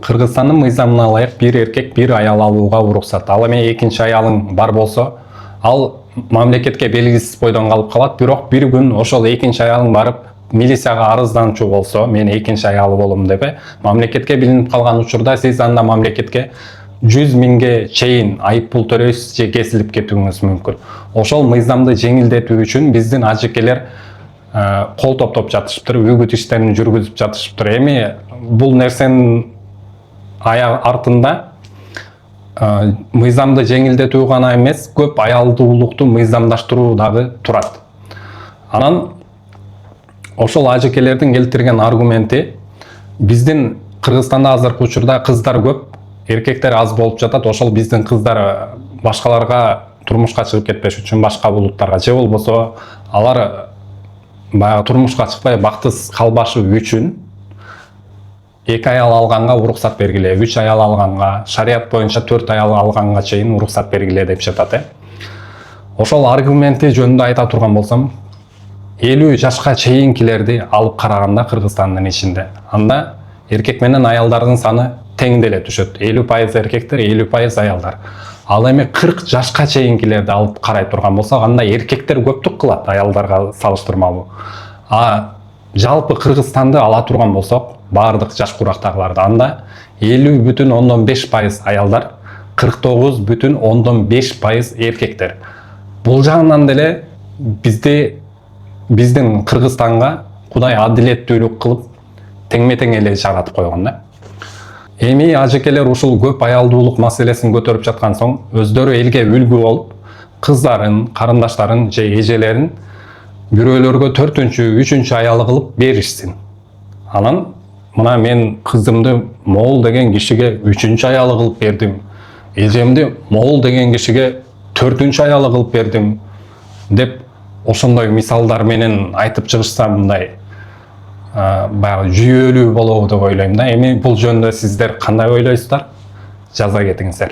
Кыргызстандын мыйзамына ылайык бир эркек бир аял алууга уруксат. Ал эми экинчи аялың бар болсо, ал мамлекетке белгисиз бойдон калып калат. Бирок бир күн ошол экинчи аялың барып милицияга арызданчу болсо, мен экинчи аялы болом деп, мамлекетке билинип калган учурда сиз анда мамлекетке 100 миңге чейин айып пул төлөйсүз же кесилип кетүүңүз мүмкүн. Ошол мыйзамды жеңилдетүү үчүн биздин ажекелер кол топтоп жатышыптыр, үгүт иштерин жүргүзүп жатышыптыр. Эми бул нерсенин артында мыйзамды жеңилдетүү гана эмес, көп аялдуулукту мыйзамдаштыруу дагы турат. Анан ошол ажекелердин келтирген аргументи, биздин Кыргызстанда азыркы учурда кыздар көп, эркектер аз болуп жатат. Ошол биздин кыздар башкаларга турмушка чыгып кетпеш үчүн, башка булуттарга же болбосо алар баягы турмушка чыкпай бактысыз калбашы үчүн 2 аял алганга уруксат бергиле, 3 аял алганга, шарият боюнча 4 аял алганга чейин уруксат бергиле деп жатат. Ошол аргументи жөнүндө айта турган болсом, 50 жашка чейинкилерди алып караганда Кыргызстандын ичинде, анда эркек менен аялдардын саны тең деле түшөт. 50% эркектер, 50% аялдар. Ал эми 40 жашка чейинкилерди алып карай турган болсок, анда эркектер көптүк кылат аялдарга салыштырмалуу. Жалпы Кыргызстанды ала турган болсок, бардык жаш курактагыларды, анда 50,5% аялдар, 49,5% эркектер. Бул жагынан деле биздин Кыргызстанга Кудай адилеттүүлүк кылып теңме-тең эле жаратып койгон да. Эми ажекелер ушул көп аялдуулук маселесин көтөрүп жаткан соң, өздөрү элге үлгү болуп, кыздарын, карындаштарын же эжелерин бирөөлөргө 4-3 аялы кылып беришсин. Анан мына мен кызымды Моол деген кишиге 3 аялы кылып бердим, эжемди Моол деген кишиге 4 аялы кылып бердим деп ошондой мисалдар менен айтып чыгышса, мындай баягы жүйөлүү болобу деп ойлойм да. Эми бул жөнүндө сиздер кандай ойлойсуздар? Жаза кетиңиздер.